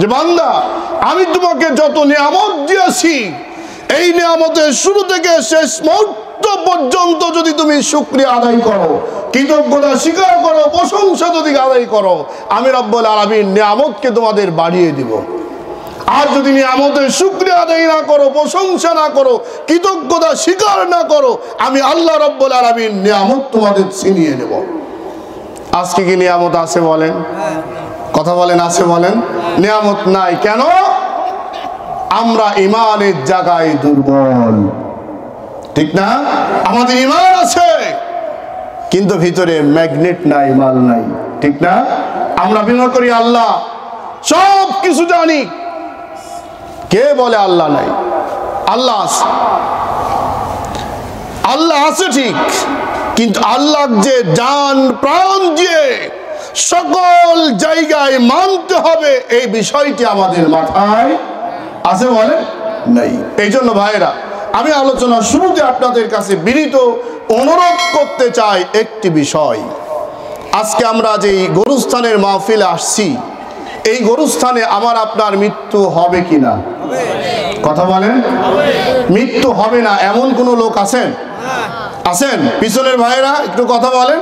যে বান্দা আমি তোমাকে যত নিয়ামত দিয়েছি এই নিয়ামতের শুরু থেকে শেষ মুহূর্ত পর্যন্ত যদি তুমি শুকরিয়া আদায় করো, কৃতজ্ঞতা স্বীকার করো, প্রশংসা যদি আদায় করো, আমি রব্বুল আলামিন নিয়ামতকে তোমাদের বাড়িয়ে দিব। আর যদি নিয়ামতের শুকরিয়া আদায় না করো, প্রশংসা না করো, কৃতজ্ঞতা স্বীকার না করো, আমি আল্লাহ রব্বুল আলামিন নিয়ামত তোমাদের ছিনিয়ে নেব। আজকে কি নিয়ামত আছে বলেন? কথা বলেন, আছে বলেন? নিয়ামত নাই কেন? আমরা ইমানের জায়গায় দুর্বল, ঠিক না? আমাদের ইমান আছে কিন্তু ভিতরে ম্যাগনেট নাই, মাল নাই, ঠিক না? আমরা মনে করি আল্লাহ সব কিছু জানি। কে বলে আল্লাহ নাই? আল্লাহ আছে, আল্লাহ আছে ঠিক, কিন্তু আল্লাহ যে জান প্রাণ দিয়ে সকল জায়গায় মানতে হবে এই বিষয়টি আমাদের মাথায় আছে বলে নাই। এই জন্য ভাইরা আমি আলোচনা শুরুতে আপনাদের কাছে বিনীত অনুরোধ করতে চাই একটি বিষয়। আজকে আমরা যে গরুস্থানের মাহফিলে আসছি, এই গরুস্থানে আমার আপনার মৃত্যু হবে কিনা? কথা বলেন। মৃত্যু হবে না এমন কোন লোক আছেন? আছেন? পিছনের ভাইরা একটু কথা বলেন।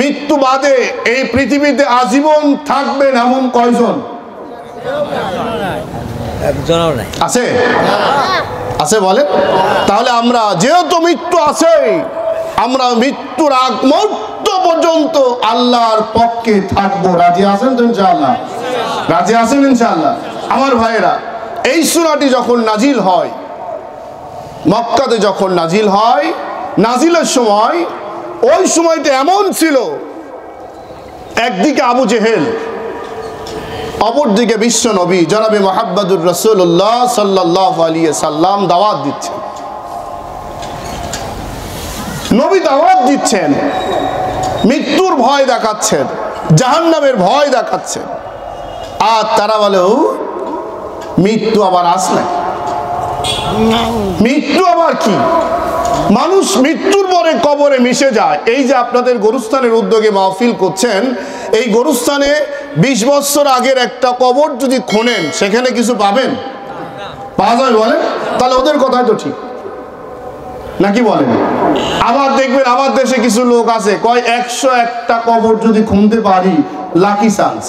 মৃত্যু বাদে এই পৃথিবীতে আজীবন থাকবেন এমন কয়জন আছে? আছে বলেন। তাহলে আমরা যেহেতু মৃত্যু আছে, আমরা মৃত্যুর আগ মুহূর্ত পর্যন্ত আল্লাহর পক্ষে থাকবো। রাজি আছেন তো ইনশাআল্লাহ? রাজি আছেন ইনশাআল্লাহ? আমার ভাইয়েরা, এই সূরাটি যখন নাজিল হয়, মক্কাতে যখন নাজিল হয়, নাজিলের সময় ওই সময়টা এমন ছিল, একদিকে আবু জেহেল, অপরদিকে বিশ্ব নবী জনাবে মুহাম্মদুর রাসূলুল্লাহ সাল্লাল্লাহু আলাইহি সাল্লাম দাওয়াত দিচ্ছেন। নবী দাওয়াত দিচ্ছেন, মৃত্যুর ভয় দেখাচ্ছেন, জাহান্নামের ভয় দেখাচ্ছেন। আর তারা বলে মৃত্যু আবার আসলে, মৃত্যু আবার কি? মানুষ মৃত্যুর পরে কবরে মিশে যায়। এই যে আপনাদের গরুস্থানের উদ্যোগে মাহফিল করছেন, এই গরুস্থানে 20 বছর আগের একটা কবর যদি খোনেন সেখানে কিছু পাবেন? পাওয়া যাবে বলেন? তাহলে ওদের কথাই তো ঠিক নাকি বলেন? আবার দেখবেন আমার দেশে কিছু লোক আছে কয় 101টা কবর যদি খুনতে পারি লাকি চান্স,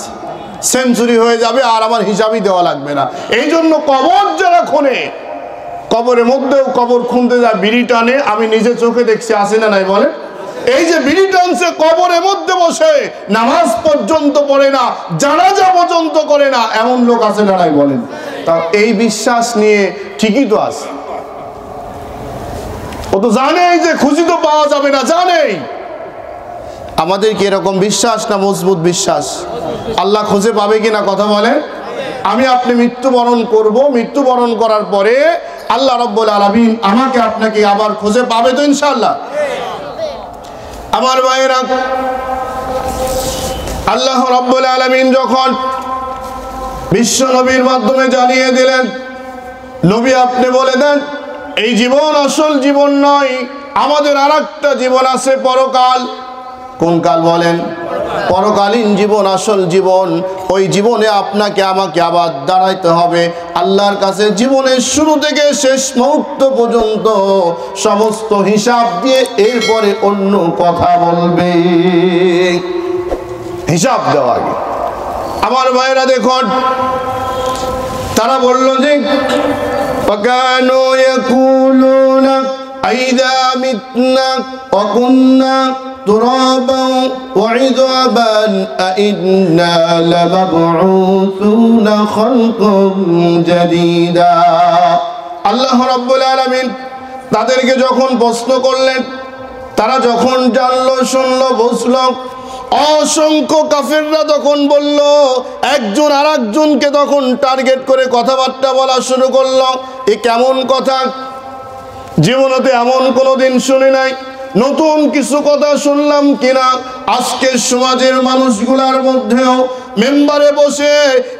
সেঞ্চুরি হয়ে যাবে আর আমার হিসাবই দেওয়া লাগবে না। এই জন্য কবর যারা খোনে, কবরের মধ্যেও কবর খুনতে যায় বিড়ি টানে, আমি নিজে চোখে দেখছি, আসে না নাই বলে? এই যে বিড়ি টানছে কবরের মধ্যে বসে, নামাজ পর্যন্ত পড়ে না, জানাজা পর্যন্ত করে না, এমন লোক আছে না নাই বলেন? তা এই বিশ্বাস নিয়ে ঠিকই তো আছে। ও তো জানে যে খুঁজি তো পাওয়া যাবে না, জানেই। আমাদের কি এরকম বিশ্বাস না মজবুত বিশ্বাস? আল্লাহ খুঁজে পাবে কিনা? কথা বলেন। আমি আপনি মৃত্যুবরণ করব, মৃত্যুবরণ করার পরে আল্লাহ রব্বুল আলামিন আমাকে আপনাকে আবার খুঁজে পাবে তো ইনশাআল্লাহ? আমার ভাইয়েরা, আল্লাহ রব্বুল আলামিন যখন বিশ্ব নবীর মাধ্যমে জানিয়ে দিলেন, নবী আপনি বলে দেন এই জীবন আসল জীবন নয়, আমাদের আরেকটা জীবন আছে, পরকাল। কোন কাল বলেন? পরকালীন জীবন আসল জীবন। ওই জীবনে আপনাকে আমাকে আবার দাঁড়াইতে হবে আল্লাহর কাছে। জীবনের শুরু থেকে শেষ মুহূর্ত পর্যন্ত সমস্ত হিসাব দিয়ে এরপরে অন্য কথা বলবে, হিসাব দেওয়া আগে। আমার ভাইরা দেখুন, তারা বলল যে ফাকানু ইয়াকুলুনা আইযা মিতনা ওয়া কুন্না ترابا وعظاما أئنا لمبعوثون خلقا جديدا। আল্লাহ রাব্বুল আলামিন তাদেরকে যখন প্রশ্ন করলেন, তারা যখন জানলো, শুনলো, বুঝলো, অসংখ্য কাফেররা তখন বলল, একজন আরেকজনকে তখন টার্গেট করে কথাবার্তা বলা শুরু করলো। এ কেমন কথা? জীবনেতে এমন কোনোদিন শুনি নাই। নতুন কিছু কথা শুনলাম কিনা? আজকের সমাজের মানুষগুলার মধ্যেও মেম্বারে বসে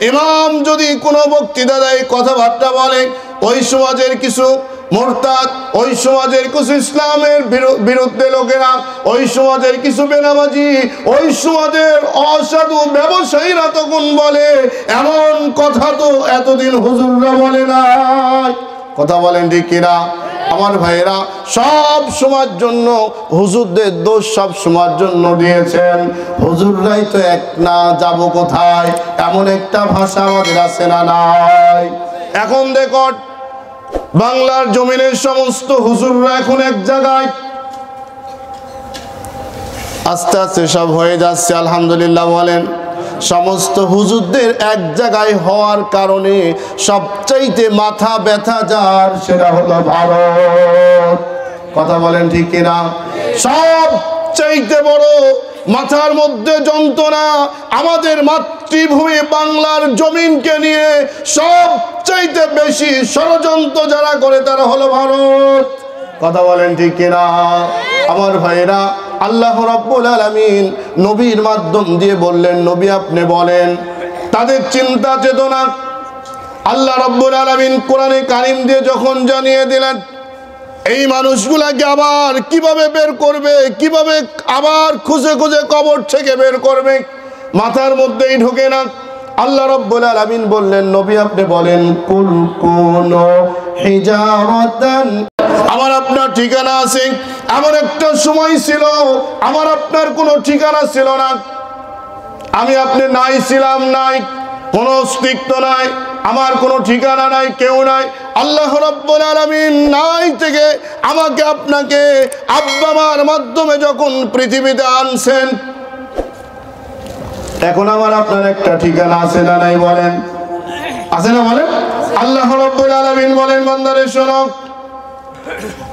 ইমাম যদি কোনো বক্তৃতা দেয়, কথাবার্তা বলে, ওই সমাজের কিছু মুরতাদ, ওই সমাজের কিছু ইসলামের বিরুদ্ধে লোকেরা, ওই সমাজের কিছু বেনামাজি, ওই সমাজের অসাধু ব্যবসায়ীরা তখন বলে, এমন কথা তো এতদিন হুজুররা বলে নাই। কথা বলেন ঠিক কিনা? আমার ভাইয়েরা, সব সময়ের জন্য হুজুরদের দোষ সব সময়ের জন্য দিয়েছেন। হুজুররাই তো এক না, যাব কোথায়, এমন একটা ভাষা আমাদের আছে না নাই? এখন দেখো, বাংলার জমিনের সমস্ত হুজুররা এখন এক জায়গায়, আস্তে আস্তে সব হয়ে যাচ্ছে, আলহামদুলিল্লাহ বলেন। সমস্ত হুজুরদের এক জায়গায় হওয়ার কারণে সবচাইতে মাথা ব্যথা যার, সেটা হলো ভারত। কথা বলেন ঠিক কিনা? সবচাইতে বড় মাথার মধ্যে যন্ত্রণা আমাদের মাতৃভূমি বাংলার জমিনকে নিয়ে সবচাইতে বেশি ষড়যন্ত্র যারা করে তারা হলো ভারত। কথা বলেন ঠিক কিনা? আমার ভাইরা, আল্লাহ রাব্বুল আলামিন নবীর মাধ্যম দিয়ে বললেন, নবী আপনি বলেন তাদের চিন্তা চেতনা। আল্লাহ রাব্বুল আলামিন কোরআনে কারীম দিয়ে যখন জানিয়ে দিলেন, এই মানুষগুলাকে আবার কিভাবে বের করবে, কিভাবে আবার খুঁজে খুঁজে কবর থেকে বের করবে, মাথার মধ্যেই ঢোকে না। আল্লাহ রাব্বুল আলামিন বললেন, নবী আপনি বলেন, কুল কুনু হিজারাতান। আমার আপনার ঠিকানা আছে। এমন একটা সময় ছিল আমার আপনার কোনো ঠিকানা ছিল না, আমি আপনি নাই ছিলাম, নাই কোনো অস্তিত্ব নাই, আমার কোনো ঠিকানা নাই, কেউ নাই। আল্লাহ রাব্বুল আলামিন নাই থেকে আমাকে আপনাকে আব্বা মার মাধ্যমে যখন পৃথিবীতে আনছেন, এখন আমার আপনার একটা ঠিকানা আছে না নাই বলেন? আছে না বলেন? আল্লাহ রাব্বুল আলামিন বলেন, বান্দারে শোনো,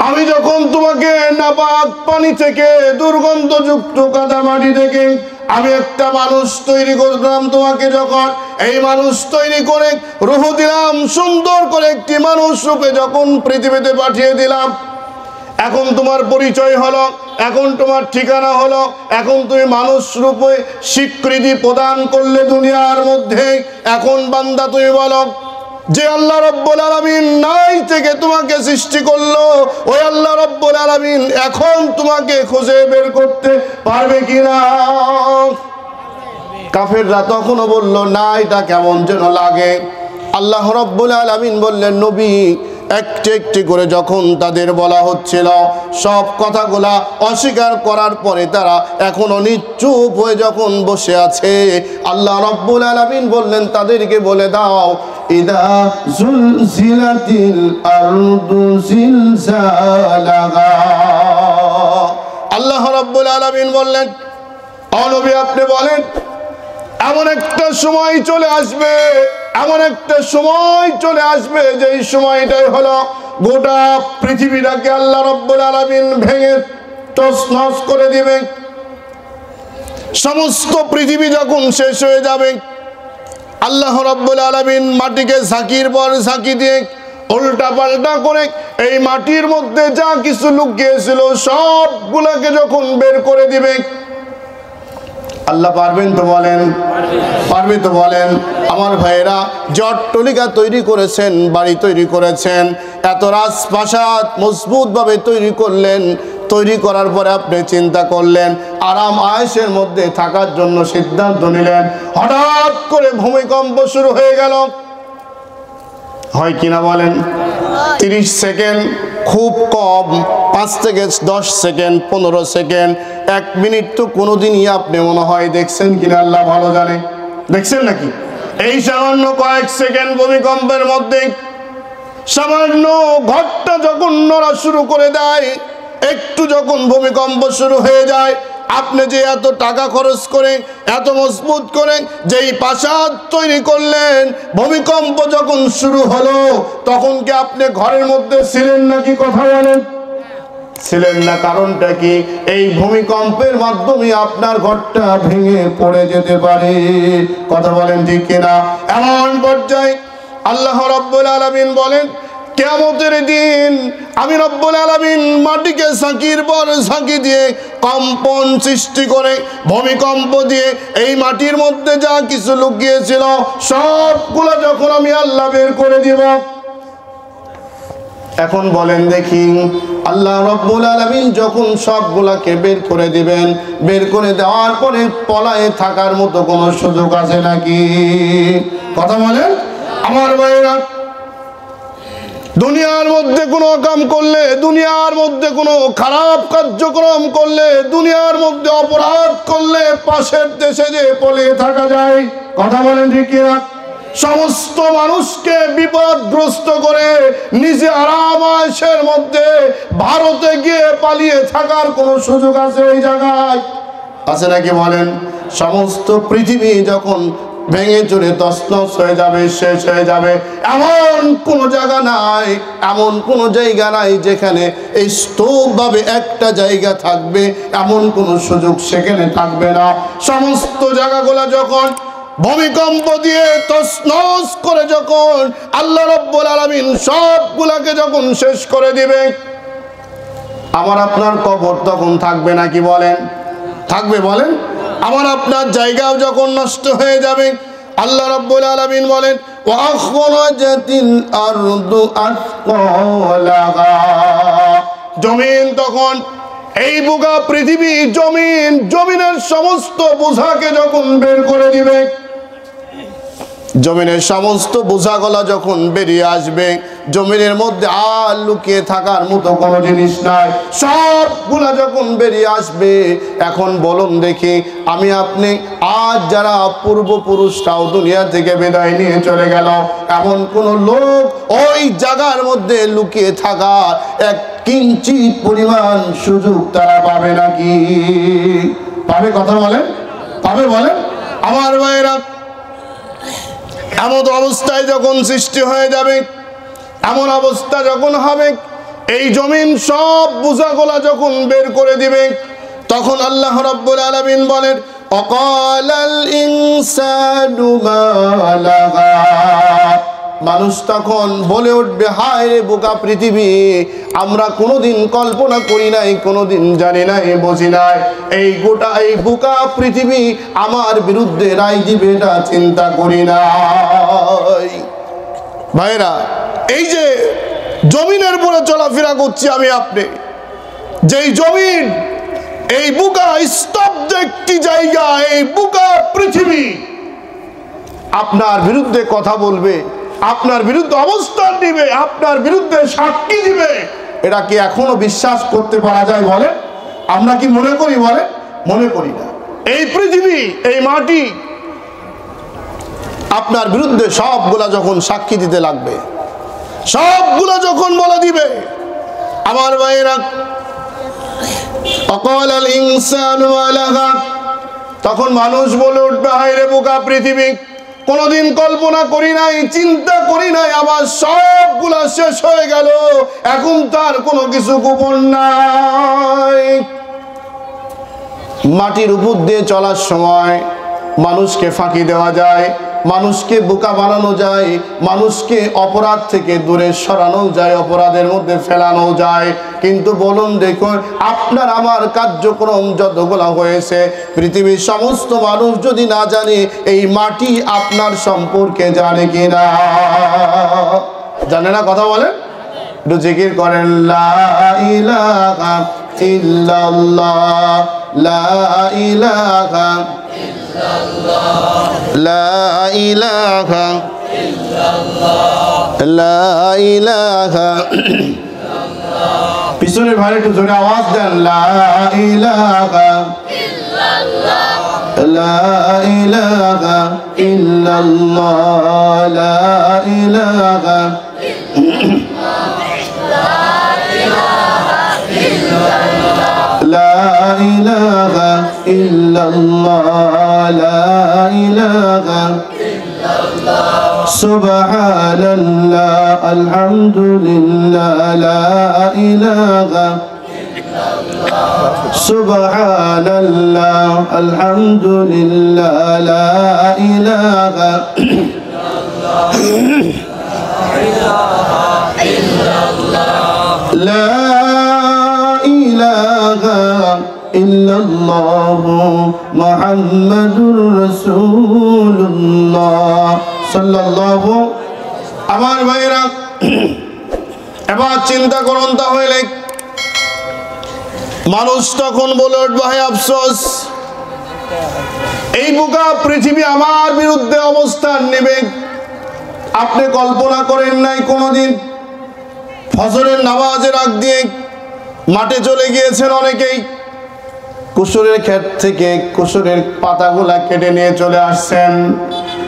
আমি যখন তোমাকে নাপাক পানি থেকে, দুর্গন্ধযুক্ত কাদা মাটি থেকে আমি একটা মানুষ তৈরি করলাম, তোমাকে যখন এই মানুষ তৈরি করে রূহ দিলাম, সুন্দর করে একটি মানুষ রূপে যখন পৃথিবীতে পাঠিয়ে দিলাম, এখন তোমার পরিচয় হলো, এখন তোমার ঠিকানা হলো, এখন তুমি মানুষ রূপে স্বীকৃতি প্রদান করলে দুনিয়ার মধ্যে। এখন বান্দা তুমি বলো, যে আল্লাহ রাব্বুল আলামিন নাই থেকে তোমাকে সৃষ্টি করলো, ওই আল্লাহ রাব্বুল আলামিন এখন তোমাকে খুঁজে বের করতে পারবে কিনা? কাফেররা তখনও বলল, না, এটা কেমন যেন লাগে। আল্লাহ রাব্বুল আলামিন বললেন, নবী একটি একটি করে যখন তাদের বলা হচ্ছিল, সব কথাগুলা অস্বীকার করার পরে তারা এখনো নিশ্চুপ হয়ে যখন বসে আছে, আল্লাহ রাব্বুল আলামিন বললেন, তাদেরকে বলে দাও, ইদা জুলজিলাতিল আরদু জিলজালাহা। আল্লাহ রাব্বুল আলামিন বললেন, ও নবী আপনি বলেন, এমন একটা সময় চলে আসবে, এমন একটা সময় চলে আসবে, যেই সময়টাই হলো গোটা পৃথিবীটাকে আল্লাহ রাব্বুল আলামিন ভেঙে তছনছ করে দিবে। সমস্ত পৃথিবী যখন শেষ হয়ে যাবে, আল্লাহ রাব্বুল আলামিন মাটিকে ঝাঁকির পর ঝাঁকি দিয়ে উল্টা পাল্টা করে এই মাটির মধ্যে যা কিছু লুকিয়েছিল সবগুলোকে যখন বের করে দিবে। আল্লাহ পারবেন তো বলেন? পারবে তো বলেন? আমার ভাইয়েরা, জটটলিকা তৈরি করেছেন, বাড়ি তৈরি করেছেন, এত রাজপ্রাসাদ মজবুতভাবে তৈরি করলেন, তৈরি করার পরে আপনি চিন্তা করলেন, আরাম আয়েশের মধ্যে থাকার জন্য সিদ্ধান্ত নিলেন, হঠাৎ করে ভূমিকম্প শুরু হয়ে গেল। হয় কিনা বলেন? 30 সেকেন্ড খুব কম, 5 থেকে 10 সেকেন্ড, 15 সেকেন্ড, 1 মিনিট তো কোনোদিনই আপনি মনে হয় দেখছেন কিনা আল্লাহ ভালো জানে। দেখছেন নাকি? এই সামান্য কয়েক সেকেন্ড ভূমিকম্পের মধ্যে সামান্য ঘরটা যখন নড়া শুরু করে দেয়, একটু যখন ভূমিকম্প শুরু হয়ে যায়, আপনি যে এত টাকা খরচ করে এত মজবুত করে যেই প্রাসাদ তৈরি করলেন, ভূমিকম্প যখন শুরু হলো তখন কি আপনি ঘরের মধ্যে ছিলেন নাকি? কথা বলেন, ছিলেন না। কারণটা কি? এই ভূমিকম্পের মাধ্যমে আপনার ঘরটা ভেঙে পড়ে যেতে পারে। কথা বলেন ঠিক কিনা? এমন পর্যায়ে আল্লাহ রাব্বুল আলামিন বলেন, কিয়ামতের দিন আমি রব্বুল আলামিন মাটিকে ঝাঁকির পর ঝাঁকি দিয়ে কম্পন সৃষ্টি করে ভূমিকম্প দিয়ে এই মাটির মধ্যে যা কিছু লুকিয়েছিল সবগুলো যখন আমি আল্লাহ বের করে দিব, এখন বলেন দেখি, আল্লাহ রাব্বুল আলামিন যখন সবগুলাকে বের করে দিবেন, বের করে দেওয়ার পরে পলায়ে থাকার মতো কোনো সুযোগ আছে নাকি? কথা বলেন আমার ভাইরা। দুনিয়ার মধ্যে কোনো কাম করলে, দুনিয়ার মধ্যে কোনো খারাপ কার্যক্রম করলে, দুনিয়ার মধ্যে অপরাধ করলে পাশের দেশে যে পলিয়ে থাকা যায়। কথা বলেন ঠিক কিনা? সমস্ত মানুষকে বিপদগ্রস্ত করে নিজে আরাম আয়েশের মধ্যে ভারতে গিয়ে পালিয়ে থাকার কোনো সুযোগ আছে ওই জায়গায়? আছে নাকি বলেন? সমস্ত পৃথিবী যখন ভেঙে চুরে তছনছ হয়ে যাবে, শেষ হয়ে যাবে, এমন কোনো জায়গা নাই, এমন কোনো জায়গা নাই যেখানে এই স্তূপভাবে একটা জায়গা থাকবে, এমন কোনো সুযোগ সেখানে থাকবে না। সমস্ত জায়গাগুলো যখন ভূমিকম্প দিয়ে তছনছ করে যখন আল্লাহ রাব্বুল আলামিন সবগুলাকে যখন শেষ করে দিবে, আমার আপনার কবর তখন থাকবে নাকি বলেন? থাকবে বলেন? আমার আপনার জায়গাও যখন নষ্ট হয়ে যাবে, আল্লাহ রাব্বুল আলামিন বলেন ওয়া আখরাজাতিল আরদু আসকালাহা, জমিন তখন এই বুকা পৃথিবী জমিনের সমস্ত বোঝাকে যখন বের করে দিবে, জমিনের সমস্ত বোঝাগুলা যখন বেরিয়ে আসবে, জমিনের মধ্যে আর লুকিয়ে থাকার মতো কোনো জিনিস নাই, সবগুলা যখন বেরিয়ে আসবে। এখন বলুন দেখি, আমি আপনি আজ যারা পূর্বপুরুষরাও দুনিয়া থেকে বিদায় নিয়ে চলে গেল, এমন কোন লোক ওই জায়গার মধ্যে লুকিয়ে থাকার এক কিঞ্চিত পরিমাণ সুযোগ তারা পাবে নাকি? পাবে? কথা বলেন, পাবে বলেন আমার ভাইয়েরা। এমন অবস্থায় যখন সৃষ্টি হয়ে যাবে, এমন অবস্থা যখন হবে, এই জমিন সব বোঝাগুলা যখন বের করে দিবে, তখন আল্লাহ রাব্বুল আলামিন বলেন অকালাল ইনসানু মা লাহা, মানুষ তখন বলে উঠবে হায় রে বোকা পৃথিবী, আমরা কোনোদিন কল্পনা করি নাই, কোনোদিন জানি নাই, বুঝি নাই, এই গোটা এই বোকা পৃথিবী আমার বিরুদ্ধে রায় দিবে এটা চিন্তা করি নাই। ভাইরা, এই যে জমিনের উপরে চলাফেরা করছি আমি আপনি, যেই জমিন, এই বোকা স্তব্ধ একটি জায়গা, এই বোকা পৃথিবী আপনার বিরুদ্ধে কথা বলবে, আপনার বিরুদ্ধে অবস্থান দিবে, আপনার বিরুদ্ধে সাক্ষী দিবে, এটা কি এখনো বিশ্বাস করতে পারা যায় বলে? আমরা কি মনে করি বলে? মনে করি না। এই পৃথিবী, এই মাটি আপনার বিরুদ্ধে সবগুলা যখন সাক্ষী দিতে লাগবে, সবগুলা যখন বলে দিবে, আমার ভাইরা, অকালাল ইনসানু মা লাহা, তখন মানুষ বলে উঠবে হায় রে বোকা পৃথিবী, কোনদিন কল্পনা করি নাই, চিন্তা করি নাই, আমার সবগুলা শেষ হয়ে গেল, এখন তার কোনো কিছু গোপন নাই। মাটির উপর দিয়ে চলার সময় মানুষকে ফাঁকি দেওয়া যায়, মানুষকে বোকা বানানো যায়, মানুষকে অপরাধ থেকে দূরে সরানো যায়, অপরাধের মধ্যে ফেলানো যায়। কিন্তু বলুন দেখুন, আপনার আমার কার্যক্রম যতগুলা হয়েছে, পৃথিবীর সমস্ত মানুষ যদি না জানে, এই মাটি আপনার সম্পর্কে জানে কিনা? জানে না? কথা বলেন, একটু জিকির করেন লা ইলাহা ইল্লাল্লাহ, লা ইলাহা লা ইলাহা লা ইলাহা, পিছনের ভাই একটু জোরে আওয়াজ দেন, লা ইলাহা লা ইলাহা ইল্লাল্লাহ, লা ইলাহা লা ইলাহা ইল্লাল্লাহ, লা ইলাহা ইল্লাল্লাহ, সুবহানাল্লাহ, আলহামদুলিল্লাহ, লা ইলাহা ইল্লাল্লাহ, সুবহানাল্লাহ, আলহামদুলিল্লাহ, লা ইলাহা ইল্লাল্লাহ, লা ইল্লাল্লাহ, মুহাম্মাদুর রাসূলুল্লাহ সাল্লাল্লাহু। আমার ভাইরা, এবার চিন্তা করুন, তাহলে মানুষ তখন বলে উঠবে, হে আফসোস, এই বুকা পৃথিবী আমার বিরুদ্ধে অবস্থান নেবে। আপনি কল্পনা করেন নাই কোনোদিন ফজরের নামাজের আগ দিয়ে মাঠে চলে গিয়েছেন অনেকেই, কুসুরের ক্ষেত থেকে কুসুরের পাতাগুলা কেটে নিয়ে চলে আসছেন।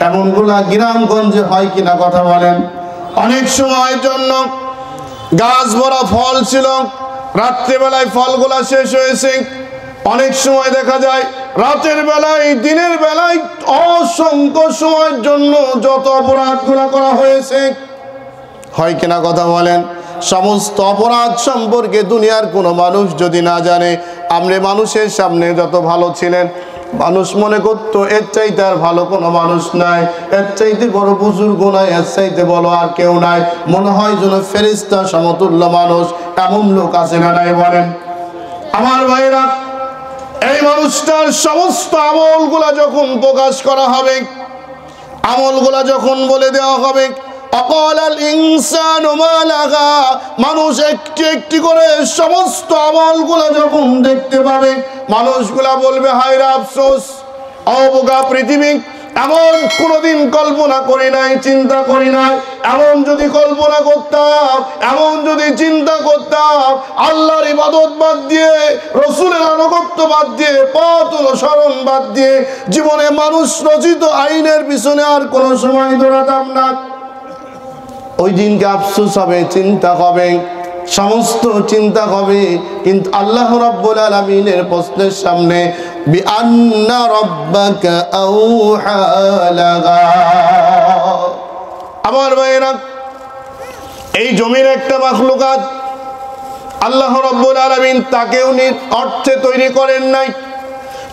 এমনগুলা গ্রামগঞ্জে হয় কিনা কথা বলেন? অনেক সময়ের জন্য গাছ ভরা ফল ছিল, রাত্রিবেলায় ফলগুলা শেষ হয়েছে। অনেক সময় দেখা যায় রাতের বেলায়, দিনের বেলায় অসংখ্য সময়ের জন্য যত অপরাধগুলা করা হয়েছে, হয় কিনা কথা বলেন? সমস্ত অপরাধ সম্পর্কে দুনিয়ার কোনো মানুষ যদি না জানে, আপনি মানুষের সামনে যত ভালো ছিলেন, মানুষ মনে করতো এর চাইতে আর ভালো কোনো মানুষ নাই, এর চাইতে বড় বুজুর্গ নাই, এর চাইতে বড় আর কেউ নাই। মনে হয় যেন ফেরেশতা সমতুল্য মানুষ। এমন লোক আছে না নাই বলেন? আমার ভাইরা, এই মানুষটার সমস্ত আমলগুলা যখন প্রকাশ করা হবে, আমলগুলা যখন বলে দেওয়া হবে, অকালাল ইনসানু মা লাগা, মানুষ একটি একটি করে সমস্ত আমলগুলা যখন দেখতে পাবে, মানুষগুলা বলবে, হায় রে আফসোস, অবোকা পৃথিবী, এমন কোনোদিন কল্পনা করি নাই, চিন্তা করি নাই। এমন যদি কল্পনা করতাম, এমন যদি চিন্তা করতাম, আল্লাহর ইবাদত বাদ দিয়ে, রসুলের আনুগত্য বাদ দিয়ে, পথ অনুসরণ বাদ দিয়ে জীবনে মানুষ রচিত আইনের পিছনে আর কোনো সময় দৌড়াতাম না। ওই দিনকে আফসোস হবে, চিন্তা হবে, সমস্ত চিন্তা হবে। কিন্তু আল্লাহ রাব্বুল আলামিনের প্রশ্নের সামনে বিআন্না রাব্বাকা আওহা লাগা। আমার ভাইয়েরা, এই জমির একটা মাখলুকাত আল্লাহ রাব্বুল আলামিন তাকেও অর্থে তৈরি করেন নাই,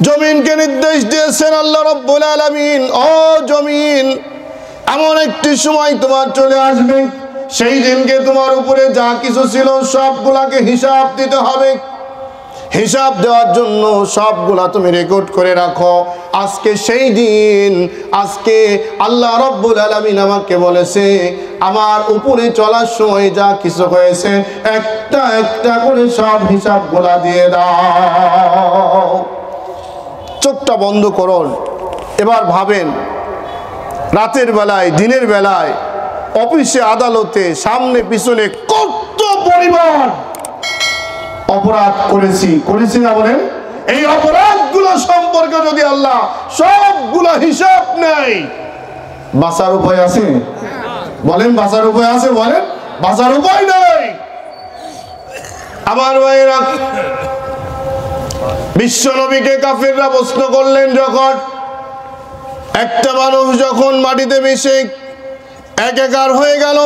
জমিনকে নির্দেশ দিয়েছেন আল্লাহ রাব্বুল আলামিন, ও জমিন, এমন একটি সময় তোমার চলে আসবে, সেই দিনকে তোমার উপরে যা কিছু ছিল সবগুলাকে হিসাব দিতে হবে। হিসাব দেওয়ার জন্য সবগুলা তুমি রেকর্ড করে রাখো। আজকে সেই দিন, আজকে আল্লাহ রাব্বুল আলামিন আমাকে বলেছে, আমার উপরে চলার সময় যা কিছু হয়েছে একটা একটা করে সব হিসাবগুলা দিয়ে দাও। চোখটা বন্ধ করুন, এবার ভাবেন, রাতের বেলায়, দিনের বেলায়, অফিসে, আদালতে, সামনে পিছনে কত পরিমাণ অপরাধ করেছি না বলেন? এই অপরাধগুলো সম্পর্কে যদি আল্লাহ সবগুলো হিসাব নেয়, বাঁচার উপায় আছে? বলেন, বাঁচার উপায় আছে? বলেন, বাঁচার উপায় নাই। আমার ভাইয়েরা, বিশ্ব নবীকে কাফেররা প্রশ্ন করলেন, যখন একটা মানুষ যখন মাটিতে মিশে একাকার হয়ে গেল,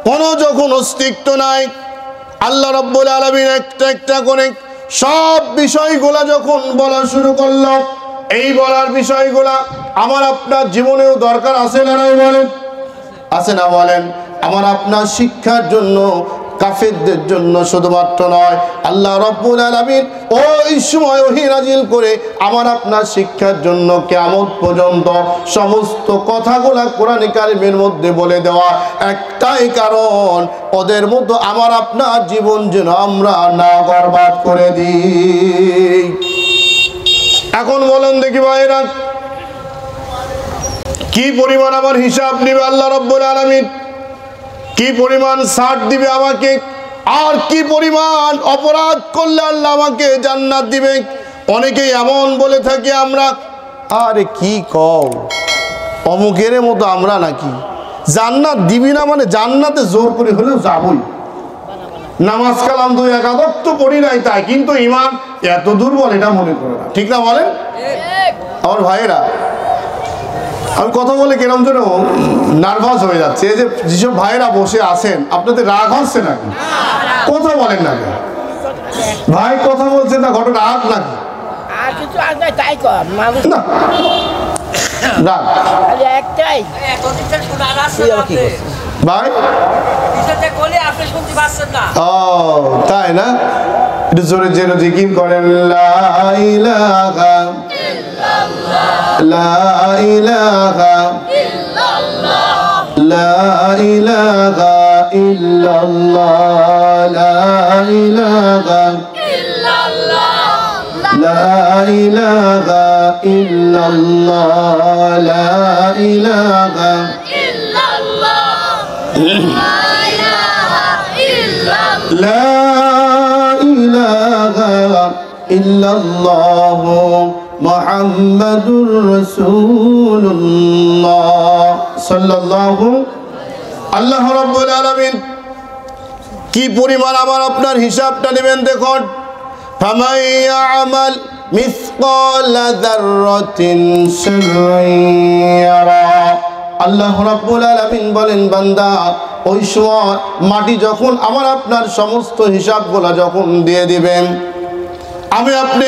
কোনো যখন অস্তিত্ব নাই, আল্লাহ রাব্বুল আলামিন একটা একটা করে সব বিষয়গুলা যখন বলা শুরু করলো, এই বলার বিষয়গুলা আমার আপনার জীবনেও দরকার আছে না নাই বলেন? আছে না বলেন? আমার আপনার শিক্ষার জন্য, কাফেরদের জন্য শুধুমাত্র নয়, আল্লাহ রাব্বুল আলামিন ওই সময় ওহী নাজিল করে আমার আপনার শিক্ষার জন্য কিয়ামত পর্যন্ত সমস্ত কথাগুলা কোরআনে কারিমের মধ্যে বলে দেওয়া একটাই কারণ, ওদের মতো আমার আপনার জীবন যেন আমরা না বরবাদ করে দিই। এখন বলেন দেখি ভাইরা, কি পরিমাণ আমার হিসাব নেবে আল্লাহ রাব্বুল আলামিন, কি পরিমাণ ছাড় দিবে আমাকে, আর কি পরিমাণ অপরাধ করলে আল্লাহ আমাকে জান্নাত দিবে। অনেকেই এমন বলে থাকি আমরা, আরে কি কও, অমুকের মতো আমরা নাকি, জান্নাত দিবি না মানে জান্নাতে জোর করে হলেও যাবই। নামাজ কালাম দুই একাদশ তো পড়ি নাই তাই, কিন্তু ইমান এত দুর্বল এটা মনে করে না, ঠিক না বলেন? আমার ভাইয়েরা, আমি কথা বলে কেরম যেন নার্ভাস হয়ে যাচ্ছে। এই যে যেসব ভাইয়েরা বসে আছেন, আপনাদের রাগ হচ্ছে নাকি? কথা বলেন না কেন ভাই? কথা বলছেন না, ঘটনা রাগ নাকি? ভাই ও তাই না? একটু জোরে জোরে জিকির করেন, লা ইলাহা লা ইলাহা ইল্লাল্লাহ, লা ইলাহা ইল্লাল্লাহ লা ইলাহা লা ইলাহা ইল্লাল্লাহ লা ইলাহা লা ইলাহা ইল্লাল্লাহ মুহাম্মাদুর রাসূলুল্লাহ সাল্লাল্লাহু আল্লাহ রাব্বুল আলামিন কি পরিমাণ আমার আপনার হিসাবটা নেবেন দেখুন ফামান ইয়ামাল মিসকালা যাররাতিন শাররান ইয়ারা আল্লাহ রাব্বুল আলামিন বলেন বান্দা ওই সময় মাটি যখন আমার আপনার সমস্ত হিসাবগুলো যখন দিয়ে দিবেন আমি আপনি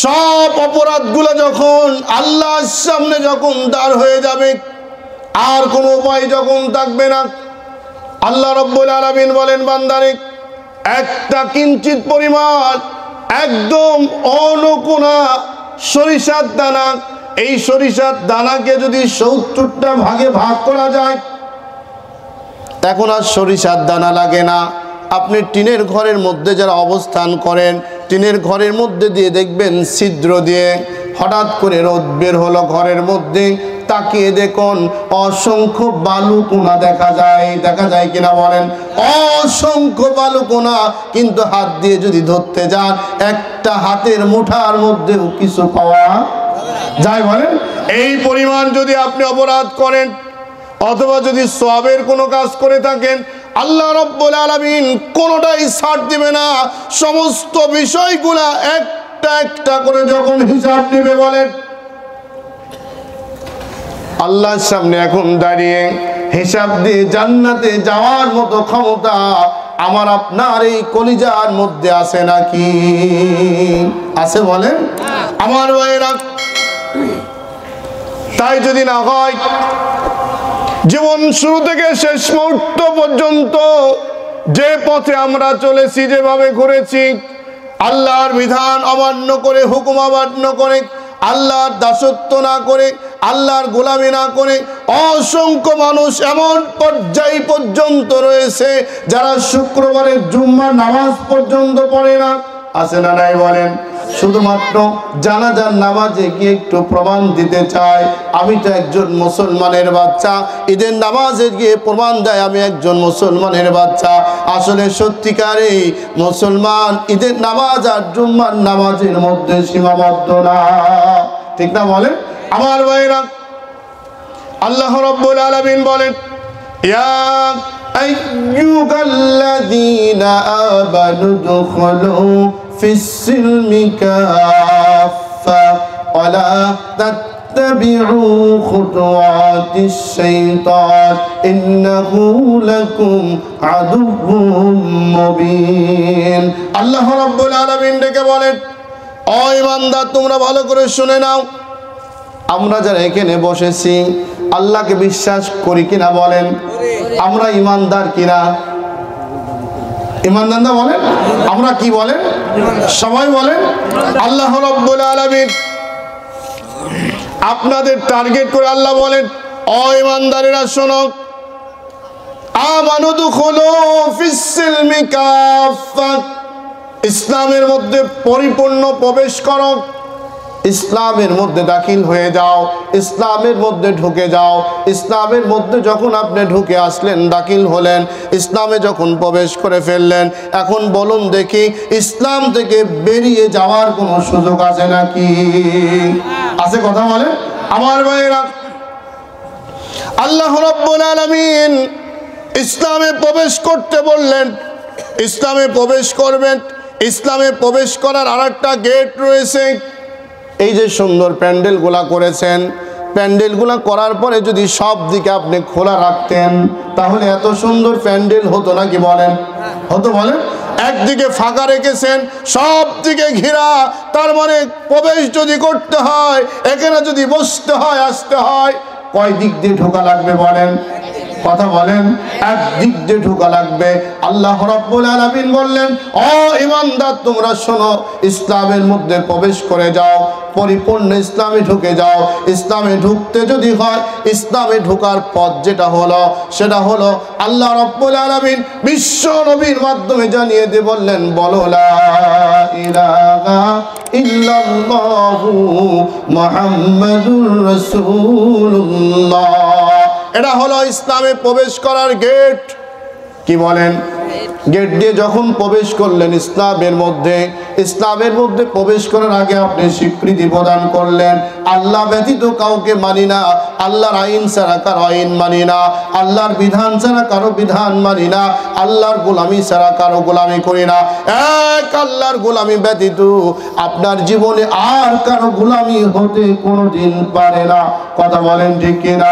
সব অপরাধগুলো যখন আল্লাহর সামনে যখন দাঁড় হয়ে যাবে আর কোনো উপায় যখন থাকবে না আল্লাহ রাব্বুল আলামিন বলেন বান্দারে একটা কিঞ্চিত পরিমাণ একদম অনুকোনা সরিষার দানা এই সরিষার দানাকে যদি ৭০টা ভাগে ভাগ করা যায় এখন আর সরিষার দানা লাগে না আপনি টিনের ঘরের মধ্যে যারা অবস্থান করেন টিনের ঘরের মধ্যে দিয়ে দেখবেন ছিদ্র দিয়ে হঠাৎ করে রোদ বের হলো ঘরের মধ্যে তাকিয়ে দেখুন অসংখ্য বালুকণা দেখা যায় কিনা বলেন অসংখ্য বালুকণা কিন্তু হাত দিয়ে যদি ধরতে যান একটা হাতের মুঠার মধ্যেও কিছু পাওয়া যায় বলেন এই পরিমাণ যদি আপনি অপরাধ করেন অথবা যদি সওয়াবের কোনো কাজ করে থাকেন আল্লাহ রাব্বুল আলামিন কোনোটাই ছাড় দিবে না সমস্ত বিষয়গুলা একটা একটা করে যখন হিসাব নেবে বলেন আল্লাহর সামনে এখন দাঁড়িয়ে হিসাব দিয়ে জান্নাতে যাওয়ার মতো ক্ষমতা আমার আপনার এই কলিজার মধ্যে আছে নাকি আছে বলেন আমার ভাইরা তাই যদি না হয় জীবন শুরু থেকে শেষ মুহূর্ত পর্যন্ত যে পথে আমরা চলেছি যেভাবে ঘুরেছি আল্লাহর বিধান অমান্য করে হুকুম অমান্য করে আল্লাহর দাসত্ব না করে আল্লাহর গোলামি না করে অসংখ্য মানুষ এমন পর্যায় পর্যন্ত রয়েছে যারা শুক্রবারের জুম্মার নামাজ পর্যন্ত পড়ে না আছে না নাই বলেন শুধুমাত্র জানাজার নামাজে গিয়ে একটু প্রমাণ দিতে চায় আমি তো একজন মুসলমানের বাচ্চা ঈদের নামাজে গিয়ে প্রমাণ দেয় আমি একজন মুসলমানের বাচ্চা আসলে সত্যিকারেই মুসলমান ঈদের নামাজ আর জুম্মার নামাজের মধ্যে সীমাবদ্ধ না ঠিক না বলেন আমার ভাইরা আল্লাহ রাব্বুল আলামিন বলেন ইয়া আইয়ুহাল্লাযীনা আমানু দুখুলু ফিস-সিলমি কাফা ওয়া লা তাত্তাবিউ খুতুওয়াতিশ শাইতান ইন্নাহু লাকুম আদুউম মুবিন আল্লাহ রাব্বুল আলামিন ডেকে বলেন ও ঈমানদার তোমরা ভালো করে শুনে নাও আমরা যারা এখানে বসেছি আল্লাহকে বিশ্বাস করি কিনা বলেন আমরা ঈমানদার কিনা ঈমানদার না বলেন আমরা কি বলেন সবাই বলেন আল্লাহ রাব্বুল আলামিন আপনাদের টার্গেট করে আল্লাহ বলেন ও ঈমানদারেরা শোনো আমানু দুখুলু ফিস-সিলমি কাফা ইসলামের মধ্যে পরিপূর্ণ প্রবেশ করো ইসলামের মধ্যে দাখিল হয়ে যাও ইসলামের মধ্যে ঢুকে যাও ইসলামের মধ্যে যখন আপনি ঢুকে আসলেন দাখিল হলেন ইসলামে যখন প্রবেশ করে ফেললেন এখন বলুন দেখি ইসলাম থেকে বেরিয়ে যাওয়ার কোনো সুযোগ আছে নাকি আছে কথা বলেন আমার ভাইরা আল্লাহ রাব্বুল আলামিন ইসলামে প্রবেশ করতে বললেন ইসলামে প্রবেশ করবেন ইসলামে প্রবেশ করার আরেকটা গেট রয়েছে এই যে সুন্দর প্যান্ডেলগুলা করেছেন প্যান্ডেলগুলা করার পরে যদি সব দিকে আপনি খোলা রাখতেন তাহলে এত সুন্দর প্যান্ডেল হতো নাকি বলেন হতো বলেন একদিকে ফাঁকা রেখেছেন সব দিকে ঘেরা তার মানে প্রবেশ যদি করতে হয় এখানে যদি বসতে হয় আসতে হয় কয় দিক দিয়ে ঢোকা লাগবে বলেন কথা বলেন, একদিক দিয়ে ঢোকা লাগবে। আল্লাহ রাব্বুল আলামিন বললেন, ও ঈমানদার তোমরা শোনো, ইসলামের মধ্যে প্রবেশ করে যাও, পরিপূর্ণ ইসলামে ঢুকে যাও। ইসলামে ঢুকতে যদি হয়, ইসলামে ঢোকার পথ যেটা হলো সেটা হলো আল্লাহ রাব্বুল আলামিন বিশ্ব নবীর মাধ্যমে জানিয়ে দিয়ে বললেন, বলো লা ইলাহা ইল্লাল্লাহু মুহাম্মাদুর রাসূলুল্লাহ। এটা হলো ইসলামে প্রবেশ করার গেট। কি বলেন? গেট দিয়ে যখন প্রবেশ করলেন ইসলামের মধ্যে প্রবেশ করার আগে আপনি স্বীকৃতি প্রদান করলেন, আল্লাহ ব্যতীত কাউকে মানি না, আল্লাহর আইন ছাড়া কারো আইন মানি না, আল্লাহর বিধান ছাড়া কারো বিধান মানি না, আল্লাহর গোলামি ছাড়া কারো গোলামি করি না। এক আল্লাহর গোলামি ব্যতীত আপনার জীবনে আর কারো গোলামি হতে কোনোদিন পারে না। কথা বলেন ঠিক কিনা?